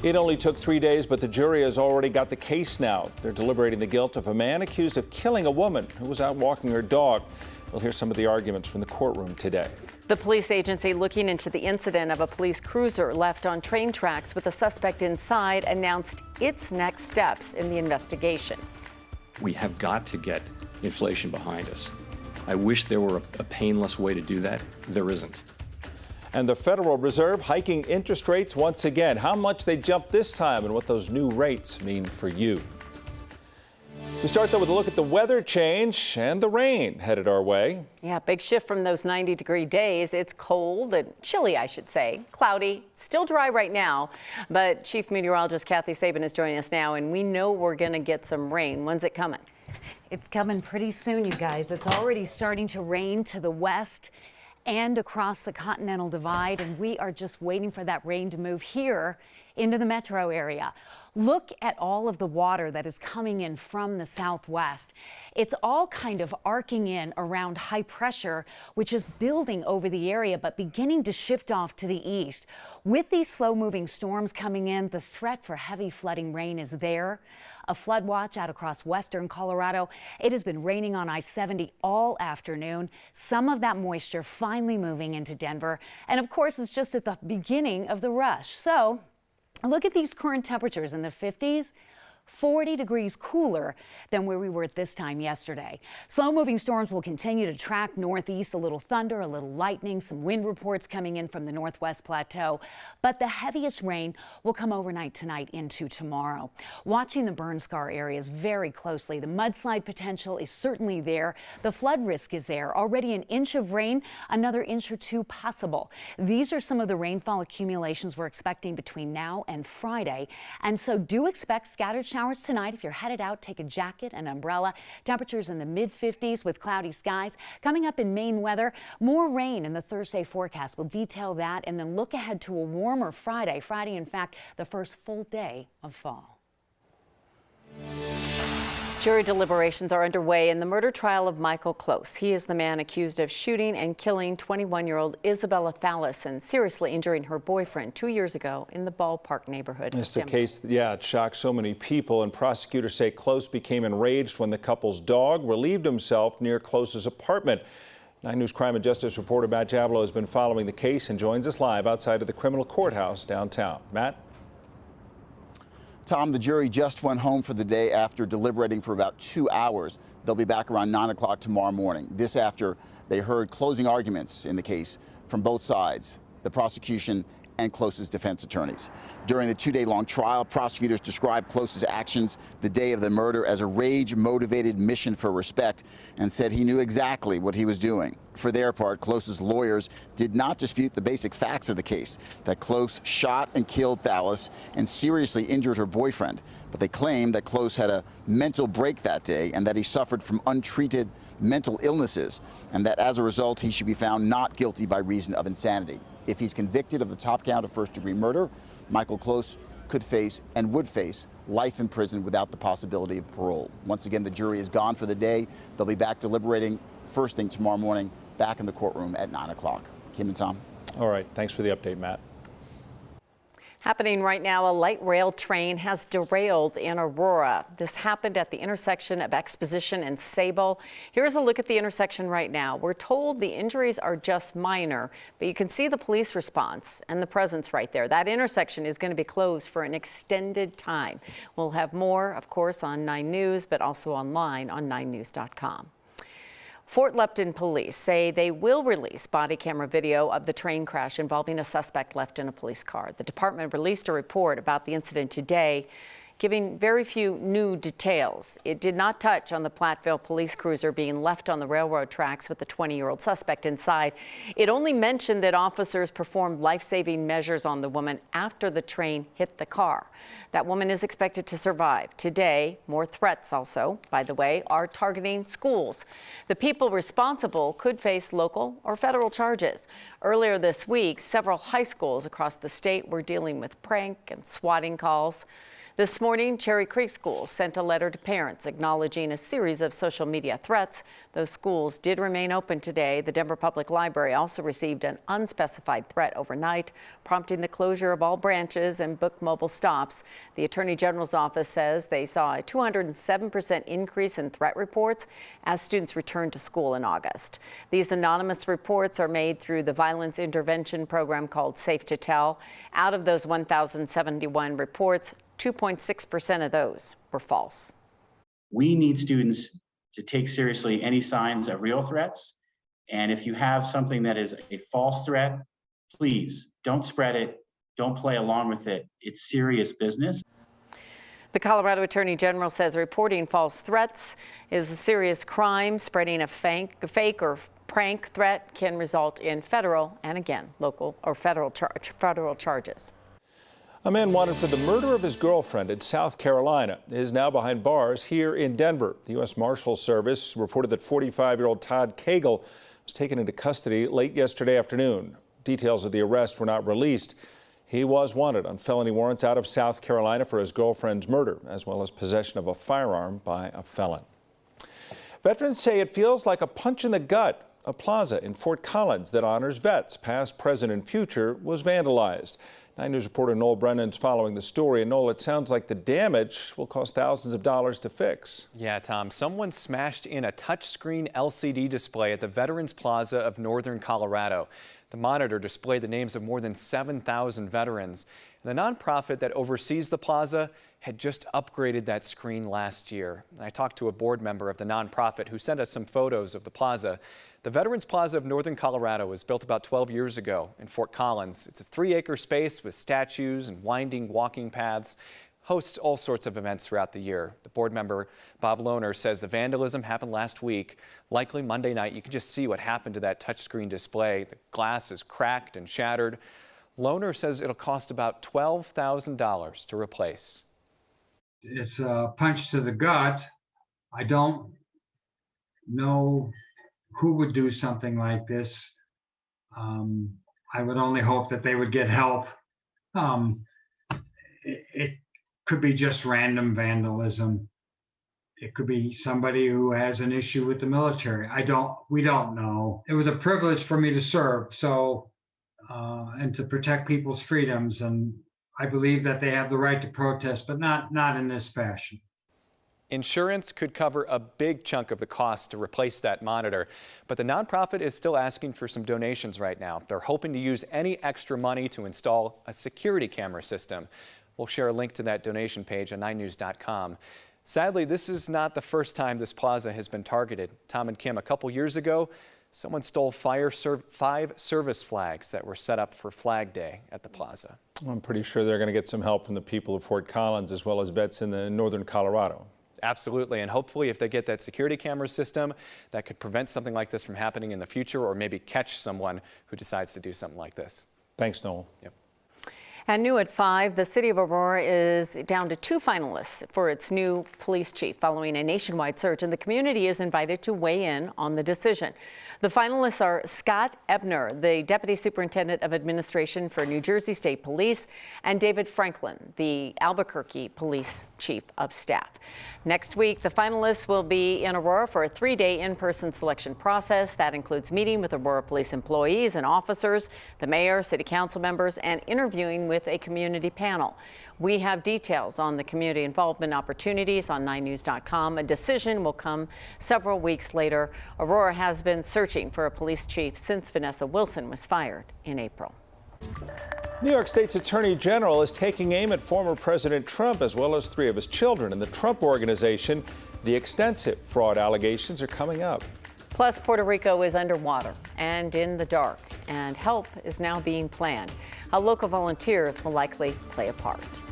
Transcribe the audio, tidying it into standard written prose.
It only took 3 days, but the jury has already got the case now. They're deliberating the guilt of a man accused of killing a woman who was out walking her dog. We'll hear some of the arguments from the courtroom today. The police agency looking into the incident of a police cruiser left on train tracks with a suspect inside announced its next steps in the investigation. We have got to get inflation behind us. I wish there were a painless way to do that. There isn't. And the Federal Reserve hiking interest rates once again. How much they jumped this time and what those new rates mean for you. We start though with a look at the weather change and the rain headed our way. Yeah, big shift from those 90-degree days. It's cold and chilly, I should say. Cloudy, still dry right now, but Chief Meteorologist Kathy Sabin is joining us now, and we know we're going to get some rain. When's it coming? It's coming pretty soon, you guys. It's already starting to rain to the west and across the Continental Divide, and we are just waiting for that rain to move here into the metro area. Look at all of the water that is coming in from the southwest. It's all kind of arcing in around high pressure, which is building over the area but beginning to shift off to the east. With these slow-moving storms coming in, the threat for heavy flooding rain is there. A flood watch out across western Colorado. It has been raining on I-70 all afternoon. Some of that moisture finally moving into Denver. And of course, it's just at the beginning of the rush. So look at these current temperatures in the 50s. 40 degrees cooler than where we were at this time yesterday. Slow-moving storms will continue to track northeast. A little thunder, a little lightning, some wind reports coming in from the northwest plateau. But the heaviest rain will come overnight tonight into tomorrow. Watching the burn scar areas very closely. The mudslide potential is certainly there. The flood risk is there. Already an inch of rain, another inch or two possible. These are some of the rainfall accumulations we're expecting between now and Friday. And so do expect scattered showers tonight. If you're headed out, take a jacket and umbrella. Temperatures in the mid-50s with cloudy skies. Coming up in Maine weather, more rain in the Thursday forecast. We'll detail that and then look ahead to a warmer Friday. Friday, in fact, the first full day of fall. Jury deliberations are underway in the murder trial of Michael Close. He is the man accused of shooting and killing 21-year-old Isabella Thallis and seriously injuring her boyfriend 2 years ago in the Ballpark neighborhood. It's the case, yeah, it shocked so many people, and prosecutors say Close became enraged when the couple's dog relieved himself near Close's apartment. 9 News crime and justice reporter Matt Jablow has been following the case and joins us live outside of the criminal courthouse downtown. Matt? Tom, the jury just went home for the day after deliberating for about 2 hours. They'll be back around 9 o'clock tomorrow morning. This after they heard closing arguments in the case from both sides, the prosecution and Close's defense attorneys. During the 2-day-long trial, prosecutors described Close's actions the day of the murder as a rage-motivated mission for respect and said he knew exactly what he was doing. For their part, Close's lawyers did not dispute the basic facts of the case, that Close shot and killed Thallis and seriously injured her boyfriend. But they claimed that Close had a mental break that day and that he suffered from untreated mental illnesses, and that as a result he should be found not guilty by reason of insanity. If he's convicted of the top count of first-degree murder, Michael Close could face and would face life in prison without the possibility of parole. Once again, the jury is gone for the day. They'll be back deliberating first thing tomorrow morning, back in the courtroom at 9 o'clock. Kim and Tom. All right, thanks for the update, Matt. Happening right now, a light rail train has derailed in Aurora. This happened at the intersection of Exposition and Sable. Here's a look at the intersection right now. We're told the injuries are just minor, but you can see the police response and the presence right there. That intersection is going to be closed for an extended time. We'll have more, of course, on 9 News, but also online on 9news.com. Fort Lupton police say they will release body camera video of the train crash involving a suspect left in a police car. The department released a report about the incident today, giving very few new details. It did not touch on the Platteville police cruiser being left on the railroad tracks with the 20-year-old suspect inside. It only mentioned that officers performed life-saving measures on the woman after the train hit the car. That woman is expected to survive. Today, more threats also, by the way, are targeting schools. The people responsible could face local or federal charges. Earlier this week, several high schools across the state were dealing with prank and swatting calls. This morning, Cherry Creek Schools sent a letter to parents acknowledging a series of social media threats. Those schools did remain open today. The Denver Public Library also received an unspecified threat overnight, prompting the closure of all branches and book mobile stops. The Attorney General's office says they saw a 207% increase in threat reports as students returned to school in August. These anonymous reports are made through the violence intervention program called Safe to Tell. Out of those 1,071 reports, 2.6% of those were false. We need students to take seriously any signs of real threats. And if you have something that is a false threat, please don't spread it. Don't play along with it. It's serious business. The Colorado Attorney General says reporting false threats is a serious crime. Spreading a fake or prank threat can result in federal and, again, local or federal charges. A man wanted for the murder of his girlfriend in South Carolina is now behind bars here in Denver. The U.S. Marshals Service reported that 45-year-old Todd Cagle was taken into custody late yesterday afternoon. Details of the arrest were not released. He was wanted on felony warrants out of South Carolina for his girlfriend's murder, as well as possession of a firearm by a felon. Veterans say it feels like a punch in the gut. A plaza in Fort Collins that honors vets, past, present, and future, was vandalized. 9 News reporter Noel Brennan's following the story. And Noel, it sounds like the damage will cost thousands of dollars to fix. Yeah, Tom, someone smashed in a touchscreen LCD display at the Veterans Plaza of Northern Colorado. The monitor displayed the names of more than 7,000 veterans. And the nonprofit that oversees the plaza had just upgraded that screen last year. I talked to a board member of the nonprofit who sent us some photos of the plaza. The Veterans Plaza of Northern Colorado was built about 12 years ago in Fort Collins. It's a 3-acre space with statues and winding walking paths. Hosts all sorts of events throughout the year. The board member, Bob Lohner, says the vandalism happened last week, likely Monday night. You can just see what happened to that touchscreen display. The glass is cracked and shattered. Lohner says it'll cost about $12,000 to replace. It's a punch to the gut. I don't know who would do something like this. I would only hope that they would get help. It could be just random vandalism. It could be somebody who has an issue with the military. We don't know. It was a privilege for me to serve, so and to protect people's freedoms. And I believe that they have the right to protest, but not in this fashion. Insurance could cover a big chunk of the cost to replace that monitor, but the nonprofit is still asking for some donations right now. They're hoping to use any extra money to install a security camera system. We'll share a link to that donation page on 9news.com. Sadly, this is not the first time this plaza has been targeted. Tom and Kim, a couple years ago, someone stole 5 service flags that were set up for Flag Day at the plaza. I'm pretty sure they're going to get some help from the people of Fort Collins as well as vets in the northern Colorado. Absolutely, and hopefully if they get that security camera system, that could prevent something like this from happening in the future, or maybe catch someone who decides to do something like this. Thanks, Noel. Yep. And new at 5, the city of Aurora is down to 2 finalists for its new police chief following a nationwide search, and the community is invited to weigh in on the decision. The finalists are Scott Ebner, the Deputy Superintendent of Administration for New Jersey State Police, and David Franklin, the Albuquerque Police Chief of Staff. Next week, the finalists will be in Aurora for a 3-day in-person selection process. That includes meeting with Aurora police employees and officers, the mayor, city council members, and interviewing with a community panel. We have details on the community involvement opportunities on 9news.com. A decision will come several weeks later. Aurora has been searching for a police chief since Vanessa Wilson was fired in April. New York State's Attorney General is taking aim at former President Trump as well as 3 of his children in the Trump Organization. The extensive fraud allegations are coming up. Plus, Puerto Rico is underwater and in the dark, and help is now being planned. How local volunteers will likely play a part.